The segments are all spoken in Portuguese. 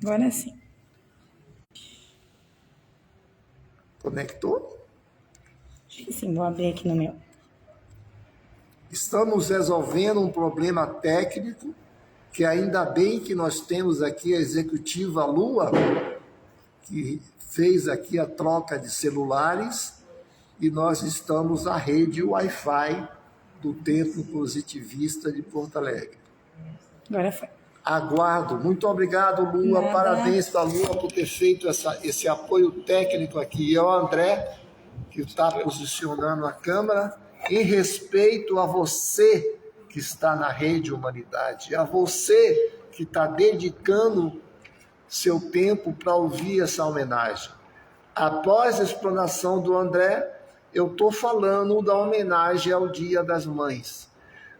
Agora sim. Conectou? Acho que sim, vou abrir aqui no meu. Estamos resolvendo um problema técnico, que ainda bem que nós temos aqui a executiva Lua, que fez aqui a troca de celulares, e nós estamos à rede Wi-Fi do Templo Positivista de Porto Alegre. Agora foi. Aguardo. Muito obrigado, Lua. Nada. Parabéns para a Lua por ter feito esse apoio técnico aqui. E ao André, que está posicionando a câmera, em respeito a você que está na Rede Humanidade, a você que está dedicando seu tempo para ouvir essa homenagem. Após a explanação do André, eu estou falando da homenagem ao Dia das Mães,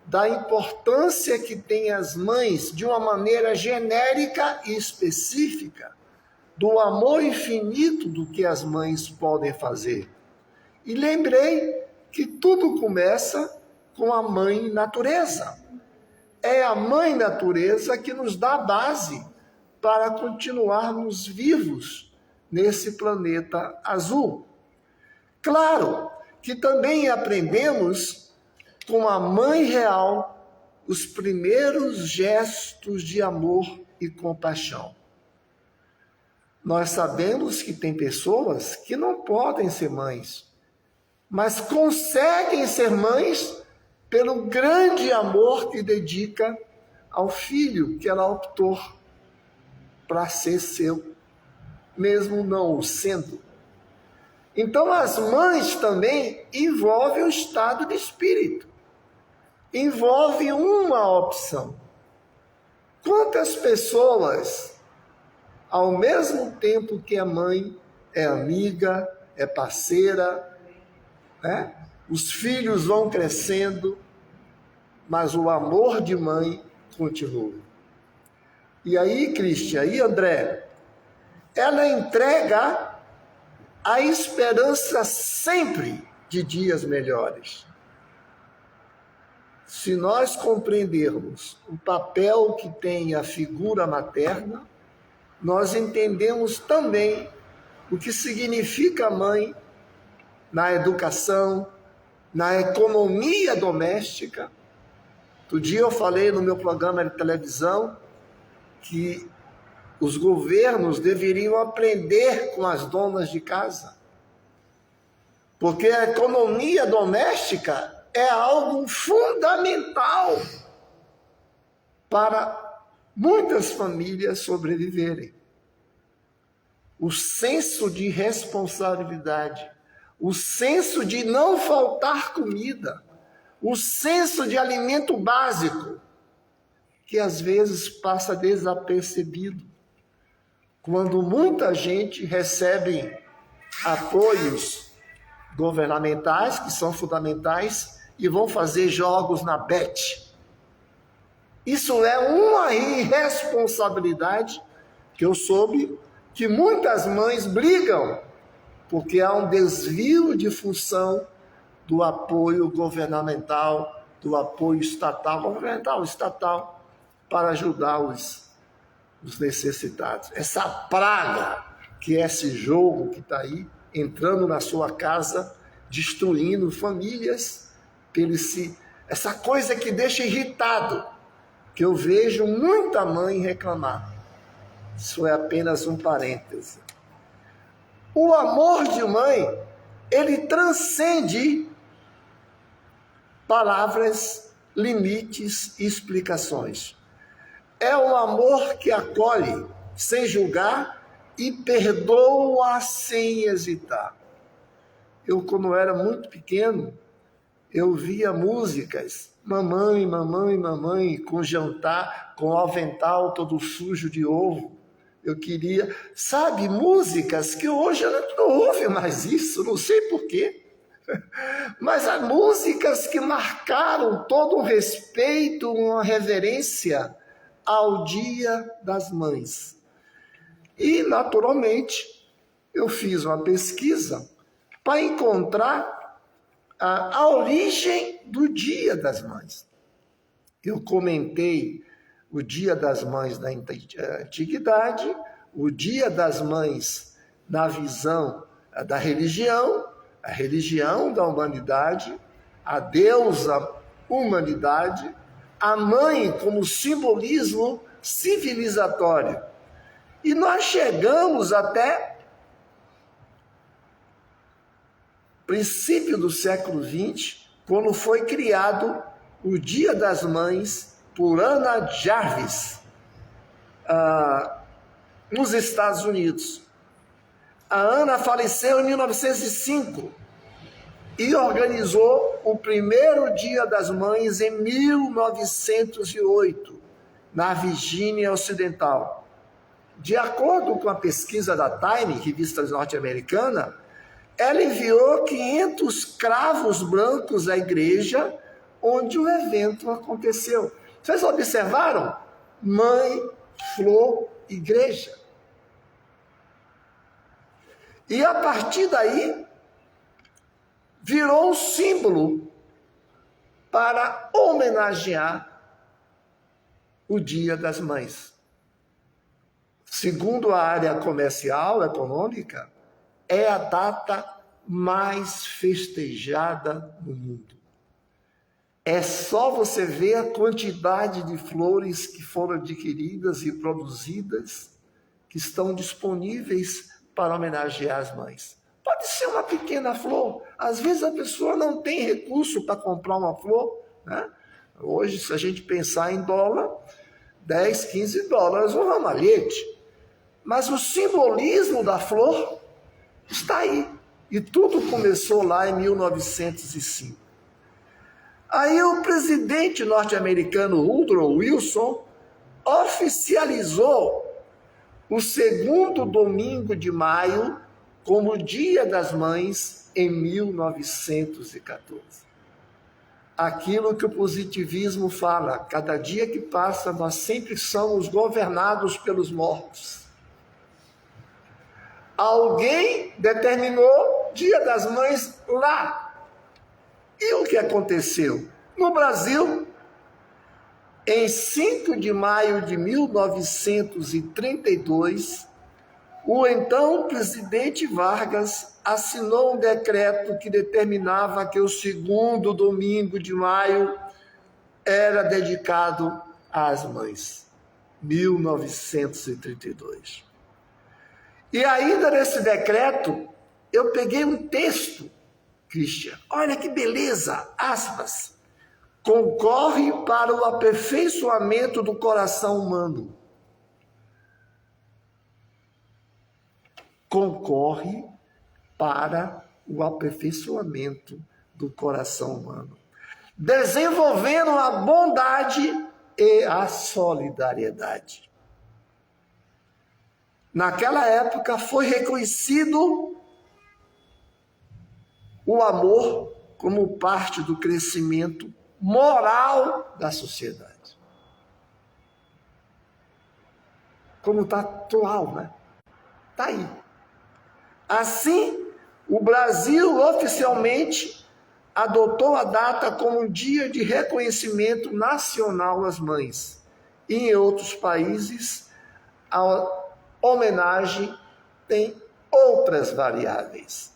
da importância que tem as mães de uma maneira genérica e específica, do amor infinito do que as mães podem fazer. E lembrei que tudo começa com a mãe natureza. É a mãe natureza que nos dá a base para continuarmos vivos nesse planeta azul. Claro que também aprendemos com a mãe real os primeiros gestos de amor e compaixão. Nós sabemos que tem pessoas que não podem ser mães, mas conseguem ser mães pelo grande amor que dedica ao filho que ela optou para ser seu, mesmo não o sendo. Então, as mães também envolvem o estado de espírito, envolve uma opção. Quantas pessoas, ao mesmo tempo que a mãe é amiga, é parceira, né? Os filhos vão crescendo, mas o amor de mãe continua. E aí, Cristian, e André, ela entrega a esperança sempre de dias melhores. Se nós compreendermos o papel que tem a figura materna, nós entendemos também o que significa a mãe na educação, na economia doméstica. Outro dia eu falei no meu programa de televisão que os governos deveriam aprender com as donas de casa, porque a economia doméstica é algo fundamental para muitas famílias sobreviverem. O senso de responsabilidade, o senso de não faltar comida, o senso de alimento básico, que às vezes passa desapercebido, quando muita gente recebe apoios governamentais, que são fundamentais, e vão fazer jogos na Bet. Isso é uma irresponsabilidade que eu soube que muitas mães brigam, porque há um desvio de função do apoio governamental, do apoio estatal, para ajudar os necessitados. Essa praga que é esse jogo que está aí, entrando na sua casa, destruindo famílias, essa coisa que deixa irritado, que eu vejo muita mãe reclamar. Isso é apenas um parêntese. O amor de mãe, ele transcende palavras, limites e explicações. É um amor que acolhe sem julgar e perdoa sem hesitar. Eu, quando era muito pequeno, eu via músicas, mamãe, mamãe, mamãe, com jantar, com avental todo sujo de ovo. Eu queria, sabe, músicas que hoje a gente não ouve mais isso, não sei porquê. Mas há músicas que marcaram todo um respeito, uma reverência ao Dia das Mães. E, naturalmente, eu fiz uma pesquisa para encontrar a origem do Dia das Mães. Eu comentei o Dia das Mães na antiguidade, o Dia das Mães na visão da religião, a religião da humanidade, a deusa humanidade, a mãe como simbolismo civilizatório. E nós chegamos até princípio do século XX, quando foi criado o Dia das Mães por Anna Jarvis, nos Estados Unidos. A Ana faleceu em 1905 e organizou o primeiro Dia das Mães em 1908, na Virgínia Ocidental. De acordo com a pesquisa da Time, revista norte-americana, ela enviou 500 cravos brancos à igreja onde o evento aconteceu. Vocês observaram? Mãe, flor, igreja. E a partir daí, virou um símbolo para homenagear o Dia das Mães. Segundo a área comercial, econômica, é a data mais festejada no mundo. É só você ver a quantidade de flores que foram adquiridas e produzidas, que estão disponíveis para homenagear as mães. Pode ser uma pequena flor. Às vezes a pessoa não tem recurso para comprar uma flor, né? Hoje, se a gente pensar em dólar, 10, 15 dólares um ramalhete. Mas o simbolismo da flor está aí. E tudo começou lá em 1905. Aí o presidente norte-americano Woodrow Wilson oficializou o segundo domingo de maio como Dia das Mães em 1914. Aquilo que o positivismo fala, cada dia que passa nós sempre somos governados pelos mortos. Alguém determinou Dia das Mães lá. E o que aconteceu? No Brasil, em 5 de maio de 1932, o então presidente Vargas assinou um decreto que determinava que o segundo domingo de maio era dedicado às mães. 1932. E ainda nesse decreto, eu peguei um texto, Christian, olha que beleza, aspas, concorre para o aperfeiçoamento do coração humano. Concorre para o aperfeiçoamento do coração humano, desenvolvendo a bondade e a solidariedade. Naquela época foi reconhecido o amor como parte do crescimento moral da sociedade. Como está atual, né? Está aí. Assim, o Brasil oficialmente adotou a data como um dia de reconhecimento nacional às mães. E em outros países, a homenagem tem outras variáveis.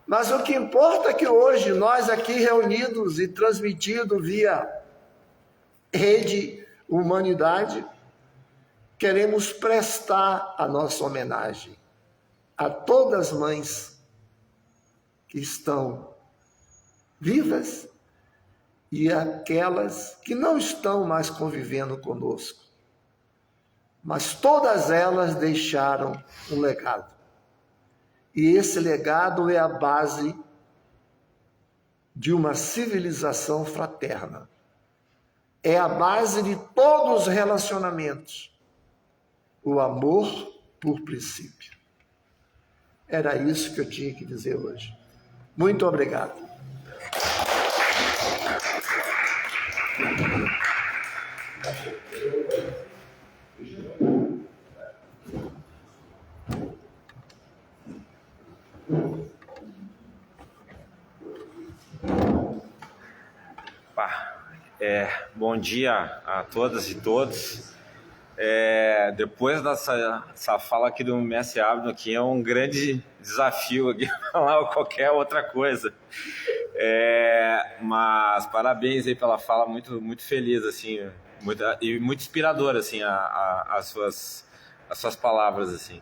Mas o que importa é que hoje nós aqui reunidos e transmitido via Rede Humanidade, queremos prestar a nossa homenagem a todas as mães que estão vivas e aquelas que não estão mais convivendo conosco. Mas todas elas deixaram um legado. E esse legado é a base de uma civilização fraterna. É a base de todos os relacionamentos. O amor por princípio. Era isso que eu tinha que dizer hoje. Muito obrigado. Bom dia a todas e todos. Depois dessa fala aqui do Mestre Abdo, aqui é um grande desafio aqui falar qualquer outra coisa. Mas parabéns aí pela fala, muito, muito feliz, assim, e muito inspirador, assim, as suas palavras, assim.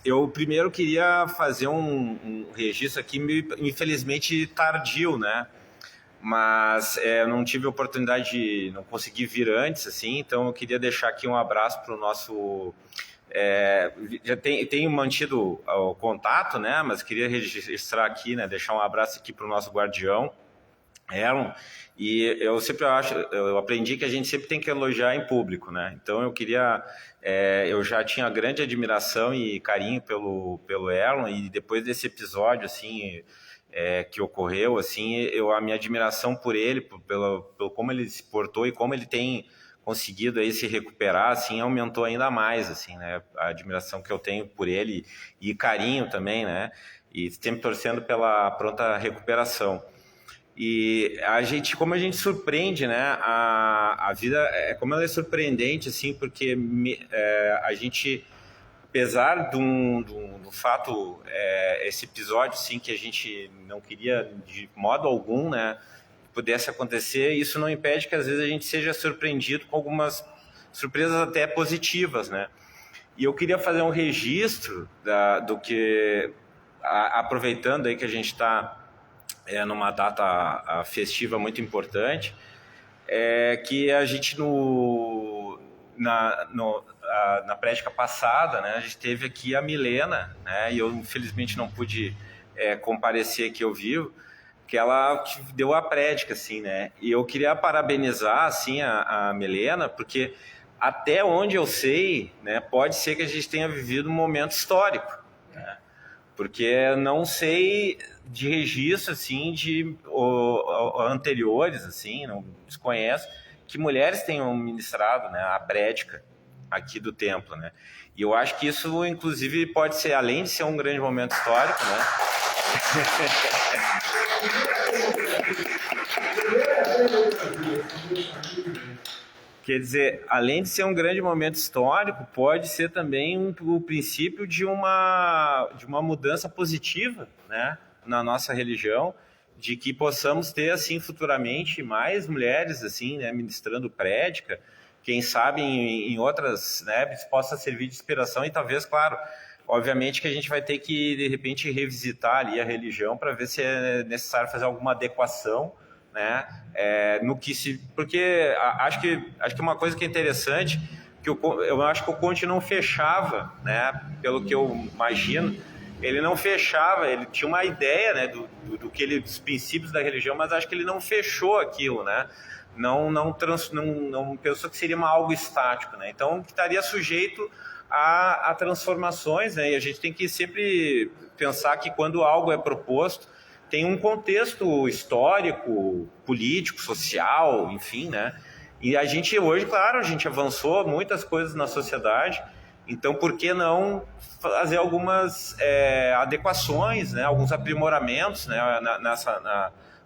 Eu primeiro queria fazer um registro aqui, infelizmente tardio, né? Mas não tive oportunidade, não consegui vir antes, assim, então eu queria deixar aqui um abraço para o nosso... já tenho mantido o contato, né? Mas queria registrar aqui, né? Deixar um abraço aqui para o nosso guardião, Erlon. E eu aprendi que a gente sempre tem que elogiar em público, né? Então eu queria... eu já tinha grande admiração e carinho pelo Erlon, e depois desse episódio, assim... que ocorreu, assim, a minha admiração por ele, pelo como ele se portou e como ele tem conseguido aí se recuperar, assim, aumentou ainda mais, assim, né, a admiração que eu tenho por ele e carinho também, né, e sempre torcendo pela pronta recuperação. E como a gente surpreende, né, a vida, como ela é surpreendente, assim, porque a gente... Apesar do fato, esse episódio, sim, que a gente não queria de modo algum, né, pudesse acontecer, isso não impede que às vezes a gente seja surpreendido com algumas surpresas até positivas, né? E eu queria fazer um registro do que, aproveitando aí que a gente está numa data festiva muito importante, que a gente na prédica passada, né, a gente teve aqui a Milena, né, e eu infelizmente não pude comparecer aqui ao vivo, que ela deu a prédica, assim, né, e eu queria parabenizar, assim, a Milena, porque até onde eu sei, né, pode ser que a gente tenha vivido um momento histórico, né, porque não sei de registro, assim, de anteriores, assim, não desconheço, que mulheres tenham ministrado, né, a prédica aqui do templo, né? E eu acho que isso, inclusive, pode ser, além de ser um grande momento histórico, né? Quer dizer, além de ser um grande momento histórico, pode ser também o princípio de uma mudança positiva, né, na nossa religião, de que possamos ter, assim, futuramente mais mulheres, assim, né, ministrando prédica, quem sabe em outras, né, possa servir de inspiração e talvez, claro, obviamente que a gente vai ter que, de repente, revisitar ali a religião para ver se é necessário fazer alguma adequação, né, porque acho que uma coisa que é interessante, que eu acho que o Conte não fechava, né, pelo que eu imagino, ele não fechava, ele tinha uma ideia, né, dos princípios da religião, mas acho que ele não fechou aquilo, né, não pensou que seria algo estático, né, então estaria sujeito a transformações, né, e a gente tem que sempre pensar que quando algo é proposto, tem um contexto histórico, político, social, enfim, né, e a gente hoje, claro, a gente avançou muitas coisas na sociedade, então por que não fazer algumas adequações, né, alguns aprimoramentos, né,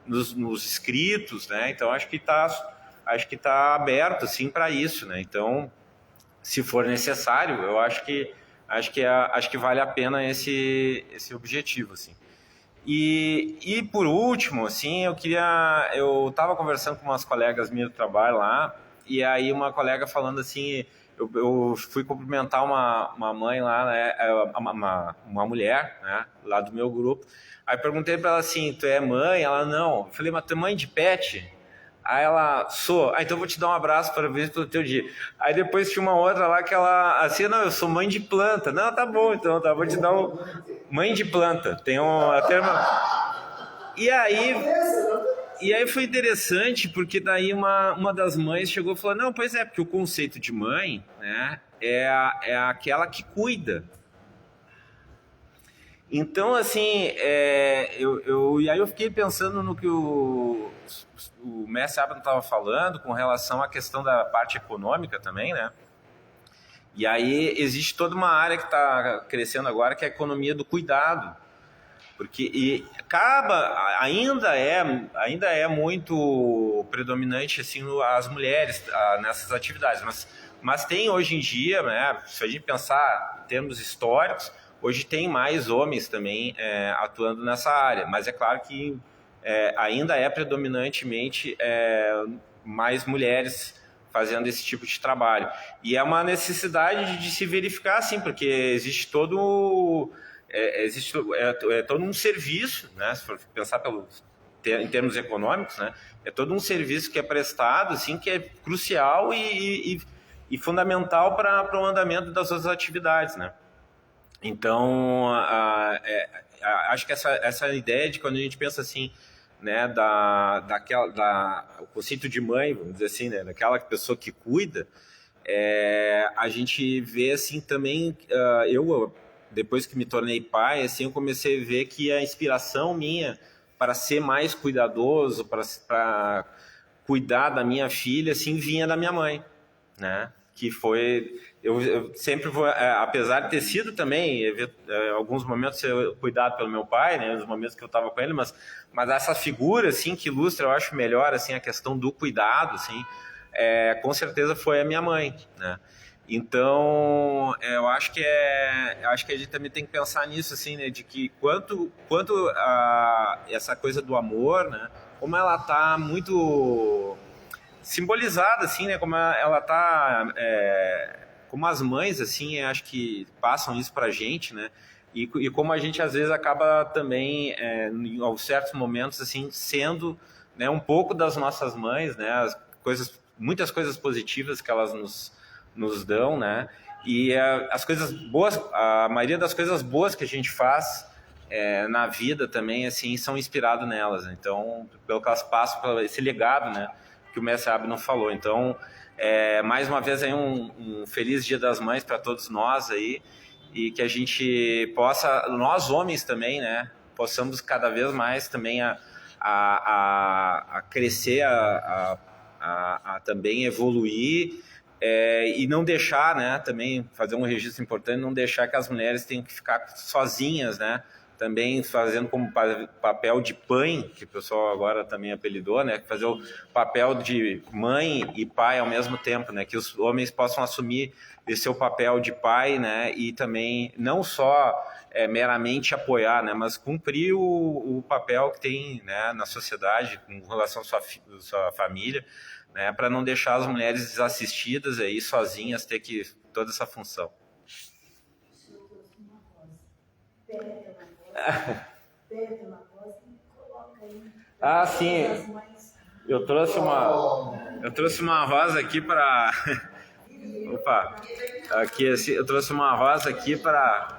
nos escritos, né? Então acho que está aberto, assim, para isso, né? Então, se for necessário, eu acho que vale a pena esse objetivo, assim. E por último, assim, eu estava conversando com umas colegas minhas do trabalho lá, e aí uma colega falando assim, eu fui cumprimentar uma mãe lá, né, uma mulher, né, lá do meu grupo. Aí perguntei para ela assim, tu é mãe? Ela, não. Eu falei, mas tu é mãe de pet? Aí ela, sou. Ah, então eu vou te dar um abraço, parabéns pelo teu dia. Aí depois tinha uma outra lá que ela, assim, não, eu sou mãe de planta. Não, tá bom, então, tá, vou te dar um... Mãe de planta. Tem até uma... E aí foi interessante, porque daí uma das mães chegou e falou, não, pois é, porque o conceito de mãe, né, é aquela que cuida. Então, assim, e aí eu fiquei pensando no que o mestre Abram estava falando com relação à questão da parte econômica também, né? E aí existe toda uma área que está crescendo agora, que é a economia do cuidado. Porque ainda é muito muito predominante assim as mulheres nessas atividades, mas tem hoje em dia, né, se a gente pensar em termos históricos, hoje tem mais homens também atuando nessa área, mas é claro que ainda é predominantemente mais mulheres fazendo esse tipo de trabalho. E é uma necessidade de se verificar, assim, porque existe todo um serviço, né, se for pensar em termos econômicos, né, é todo um serviço que é prestado, assim, que é crucial e fundamental para o andamento das outras atividades, né. Então, acho que essa ideia de quando a gente pensa assim, né, o conceito de mãe, vamos dizer assim, né, daquela pessoa que cuida, a gente vê assim também, eu depois que me tornei pai, assim, eu comecei a ver que a inspiração minha para ser mais cuidadoso, para cuidar da minha filha, assim, vinha da minha mãe, né, que foi... Eu sempre vou, apesar de ter sido também, alguns momentos ser cuidado pelo meu pai, né, nos momentos que eu estava com ele, mas essa figura, assim, que ilustra, eu acho melhor, assim, a questão do cuidado, assim, com certeza foi a minha mãe, né. Então, eu acho que a gente também tem que pensar nisso, assim, né, de que quanto essa coisa do amor, né, como ela está muito simbolizada, assim, né, como ela está... como as mães, assim, acho que passam isso pra gente, né? E como a gente, às vezes, acaba também, em certos momentos, assim, sendo, né, um pouco das nossas mães, né? Muitas coisas positivas que elas nos dão, né? E as coisas boas, a maioria das coisas boas que a gente faz na vida também, assim, são inspiradas nelas. Então, pelo que elas passam, pelo esse legado, né? Que o mestre Abner falou. Então... mais uma vez aí um feliz Dia das Mães para todos nós aí, e que a gente possa, nós homens também, né, possamos cada vez mais também a crescer, a também evoluir, e não deixar, né, também fazer um registro importante, não deixar que as mulheres tenham que ficar sozinhas, né, também fazendo como papel de pai, que o pessoal agora também apelidou, né? Fazer o papel de mãe e pai ao mesmo tempo, né? Que os homens possam assumir esse seu papel de pai, né? E também não só meramente apoiar, né? Mas cumprir o papel que tem, né, na sociedade com relação à sua família, né? Para não deixar as mulheres desassistidas aí, sozinhas, ter que toda essa função. Ah, sim. Eu trouxe uma rosa aqui para... Opa. Aqui, eu trouxe uma rosa aqui para...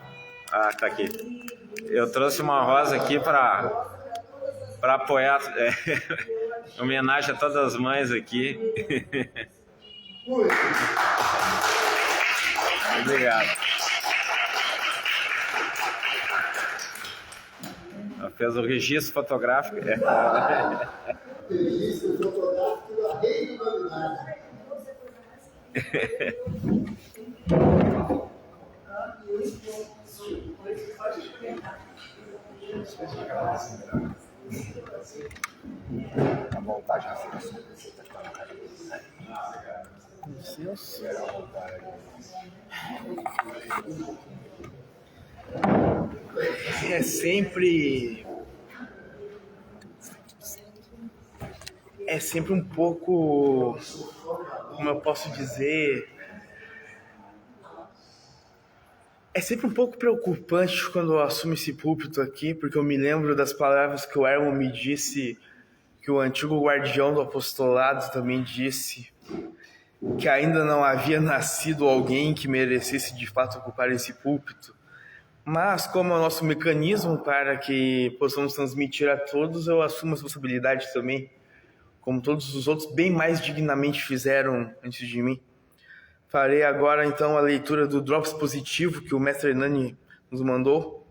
Ah, tá aqui. Eu trouxe uma rosa aqui para apoiar... Em homenagem a todas as mães aqui. Obrigado. Fez o registro fotográfico. Registro fotográfico da Rede da Humanidade. A montagem é sempre um pouco, como eu posso dizer, é sempre um pouco preocupante quando eu assumo esse púlpito aqui, porque eu me lembro das palavras que o Erwin me disse, que o antigo guardião do apostolado também disse, que ainda não havia nascido alguém que merecesse de fato ocupar esse púlpito. Mas, como é o nosso mecanismo para que possamos transmitir a todos, eu assumo a responsabilidade também, como todos os outros bem mais dignamente fizeram antes de mim. Farei agora, então, a leitura do Drops Positivo que o mestre Hernani nos mandou.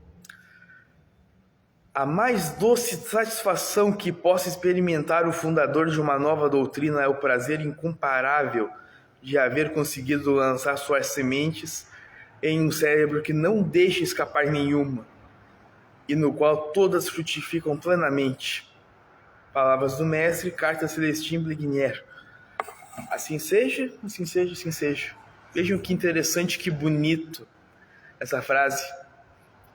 A mais doce satisfação que possa experimentar o fundador de uma nova doutrina é o prazer incomparável de haver conseguido lançar suas sementes em um cérebro que não deixa escapar nenhuma e no qual todas frutificam plenamente. Palavras do mestre, carta Celestin Bliguinier. Assim seja, assim seja, assim seja. Vejam que interessante, que bonito essa frase.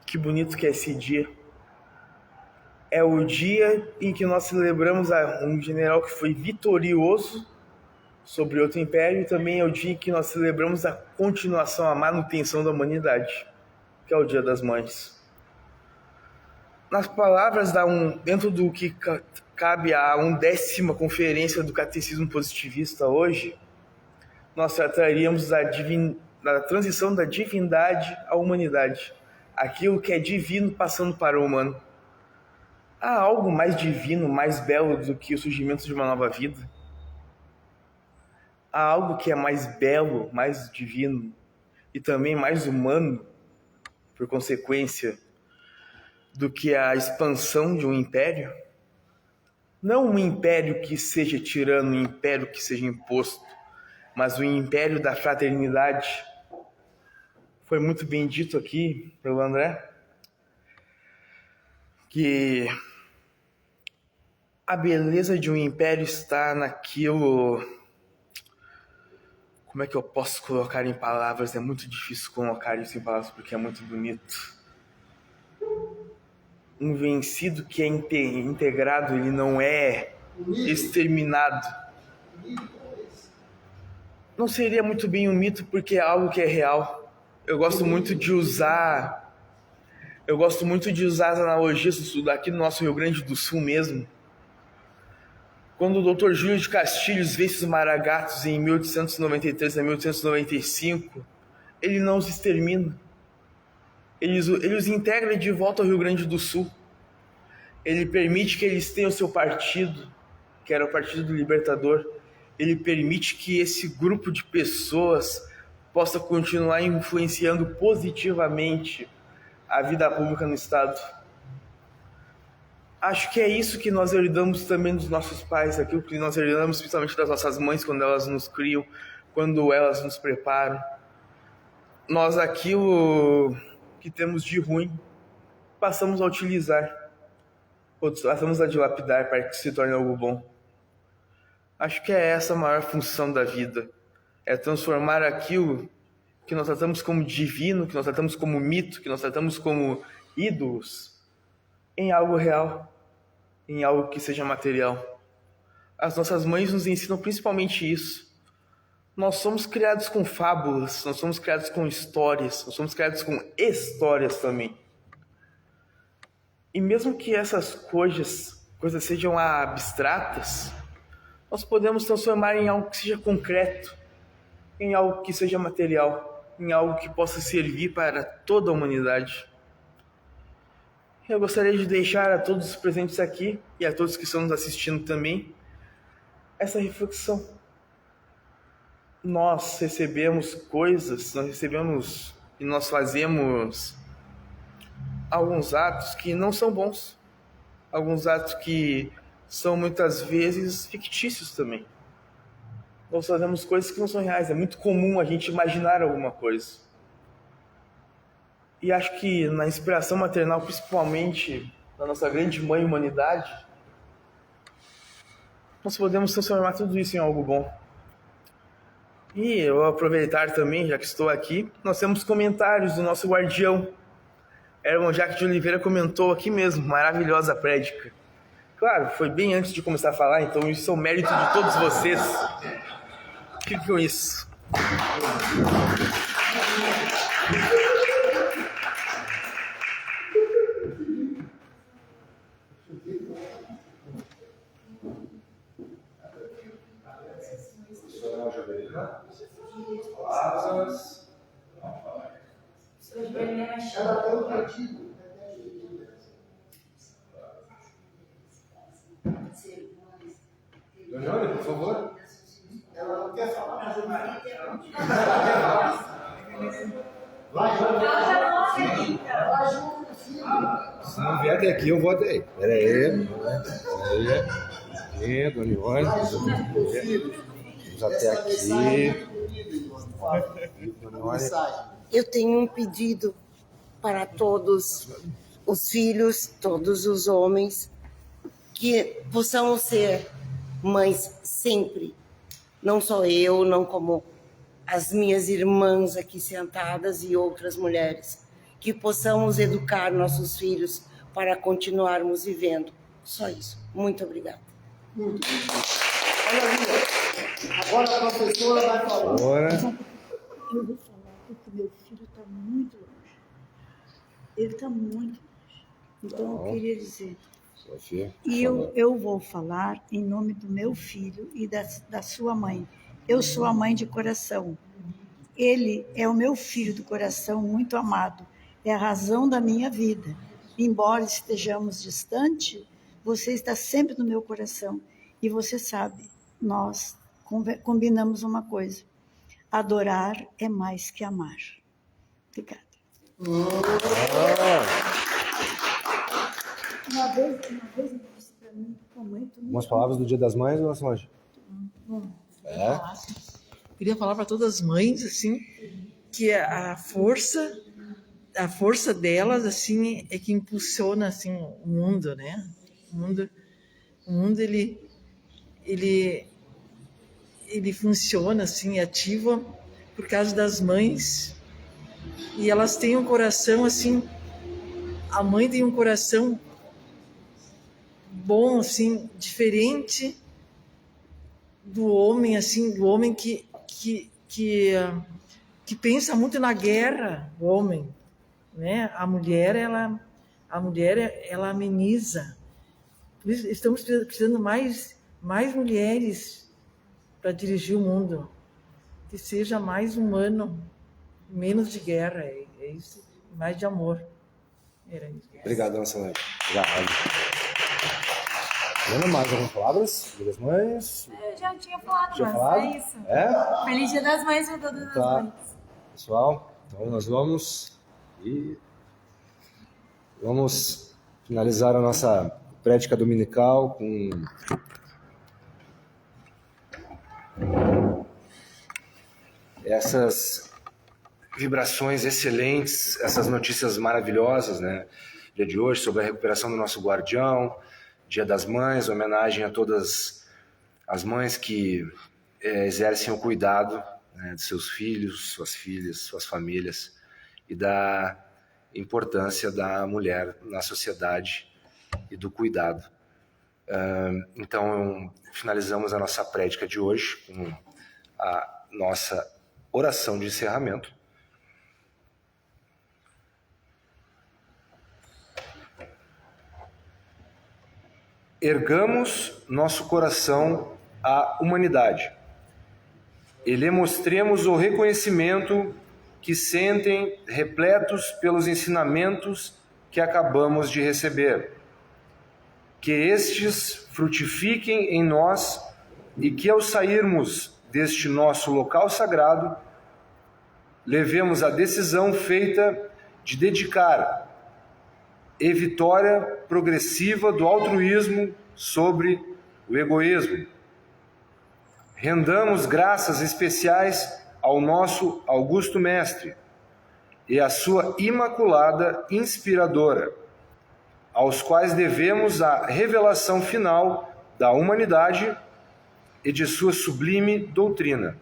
Que bonito que é esse dia. É o dia em que nós celebramos um general que foi vitorioso sobre outro império, e também é o dia em que nós celebramos a continuação, a manutenção da humanidade, que é o Dia das Mães. Nas palavras dentro do que cabe à 11ª conferência do Catecismo Positivista hoje, nós trataríamos da transição da divindade à humanidade, aquilo que é divino passando para o humano. Há algo mais divino, mais belo do que o surgimento de uma nova vida? Há algo que é mais belo, mais divino e também mais humano, por consequência, do que a expansão de um império? Não um império que seja tirano, um império que seja imposto, mas o império da fraternidade. Foi muito bem dito aqui pelo André que a beleza de um império está naquilo... Como é que eu posso colocar em palavras? É muito difícil colocar isso em palavras porque é muito bonito. Um vencido que é integrado, ele não é exterminado. Não seria muito bem um mito porque é algo que é real. Eu gosto muito de usar as analogias daqui no nosso Rio Grande do Sul mesmo. Quando o Dr. Júlio de Castilhos vence os Maragatos em 1893 a 1895, ele não os extermina. Ele os integra de volta ao Rio Grande do Sul. Ele permite que eles tenham seu partido, que era o Partido do Libertador. Ele permite que esse grupo de pessoas possa continuar influenciando positivamente a vida pública no Estado. Acho que é isso que nós herdamos também dos nossos pais, aquilo que nós herdamos principalmente das nossas mães quando elas nos criam, quando elas nos preparam. Nós aquilo que temos de ruim passamos a utilizar, passamos a dilapidar para que se torne algo bom. Acho que é essa a maior função da vida, é transformar aquilo que nós tratamos como divino, que nós tratamos como mito, que nós tratamos como ídolos, em algo real, em algo que seja material. As nossas mães nos ensinam principalmente isso. Nós somos criados com fábulas, nós somos criados com histórias, nós somos criados com histórias também. E mesmo que essas coisas sejam abstratas, nós podemos transformar em algo que seja concreto, em algo que seja material, em algo que possa servir para toda a humanidade. Eu gostaria de deixar a todos os presentes aqui e a todos que estão nos assistindo também essa reflexão. Nós recebemos coisas, nós fazemos alguns atos que não são bons, alguns atos que são muitas vezes fictícios também. Nós fazemos coisas que não são reais, é muito comum a gente imaginar alguma coisa. E acho que na inspiração maternal, principalmente da nossa grande mãe humanidade, nós podemos transformar tudo isso em algo bom. E eu vou aproveitar também, já que estou aqui, nós temos comentários do nosso guardião. Erwin Jacques de Oliveira comentou aqui mesmo, maravilhosa prédica. Claro, foi bem antes de começar a falar, então isso é o mérito de todos vocês. Fique com isso. Dona, por favor. Ela não quer falar, mas eu não vai junto, filho. Se não vier até aqui, eu vou até aí. Pera aí. Dona Ivone. Vamos até aqui. Eu tenho um pedido para todos os filhos, todos os homens, que possamos ser mães sempre, não só eu, não como as minhas irmãs aqui sentadas e outras mulheres, que possamos educar nossos filhos para continuarmos vivendo. Só isso. Muito obrigada. Muito bem. Olha ali, agora a professora vai falar. Agora. Eu vou falar porque meu filho está muito longe. Ele está muito longe. Então, eu queria dizer... Sofia, E eu vou falar em nome do meu filho e da sua mãe. Eu sou a mãe de coração. Ele é o meu filho do coração muito amado. É a razão da minha vida. Embora estejamos distantes, você está sempre no meu coração. E você sabe, nós combinamos uma coisa. Adorar é mais que amar. Obrigada. Uma vez ele disse para mim, mamãe, tu Algumas palavras do Dia das Mães, dona Solange? É? Queria falar para todas as mães, assim, que a força delas, assim, é que impulsiona, assim, o mundo, né? O mundo ele funciona, assim, ativa por causa das mães, e elas têm um coração, assim, a mãe tem um coração bom, assim, diferente do homem, assim, do homem que pensa muito na guerra, o homem, né? A mulher ela ameniza. Por isso, estamos precisando mais mulheres para dirigir o mundo, que seja mais humano, menos de guerra, é isso, mais de amor. Era isso. Obrigado, dona Solange. Obrigado. Ana, mais algumas palavras? Dia das Mães? Eu já tinha falado, Já mas falado? é isso. É? Feliz Dia das Mães para todas as Tá. mães. Pessoal, então nós vamos finalizar a nossa prédica dominical com essas vibrações excelentes, essas notícias maravilhosas, né? Dia de hoje, sobre a recuperação do nosso guardião, Dia das Mães, homenagem a todas as mães que exercem o cuidado, né, de seus filhos, suas filhas, suas famílias, e da importância da mulher na sociedade e do cuidado. Então, finalizamos a nossa prédica de hoje com a nossa oração de encerramento. Ergamos nosso coração à humanidade e lhe mostremos o reconhecimento que sentem repletos pelos ensinamentos que acabamos de receber. Que estes frutifiquem em nós e que, ao sairmos deste nosso local sagrado, levemos a decisão feita de dedicar e vitória progressiva do altruísmo sobre o egoísmo. Rendamos graças especiais ao nosso Augusto Mestre e à sua Imaculada Inspiradora, aos quais devemos a revelação final da humanidade e de sua sublime doutrina.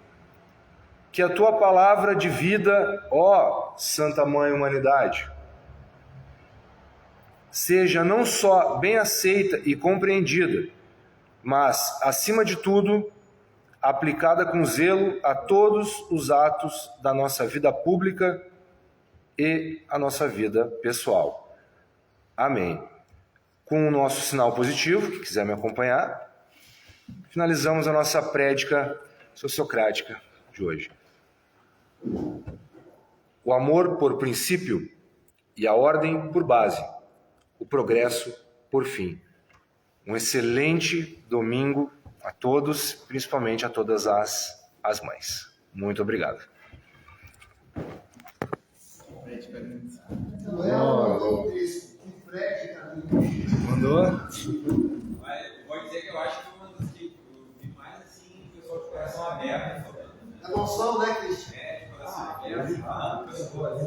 Que a tua palavra de vida, ó Santa Mãe Humanidade, seja não só bem aceita e compreendida, mas, acima de tudo, aplicada com zelo a todos os atos da nossa vida pública e a nossa vida pessoal. Amém. Com o nosso sinal positivo, que quiser me acompanhar, finalizamos a nossa prédica sociocrática de hoje. O amor por princípio e a ordem por base, o progresso por fim. Um excelente domingo a todos, principalmente a todas as mães. Muito obrigado. Mandou? Pode dizer que eu acho que uma das que eu vi mais assim, o pessoal de coração aberto. Emoção, né, Cristian? De coração aberto, falando, pessoas.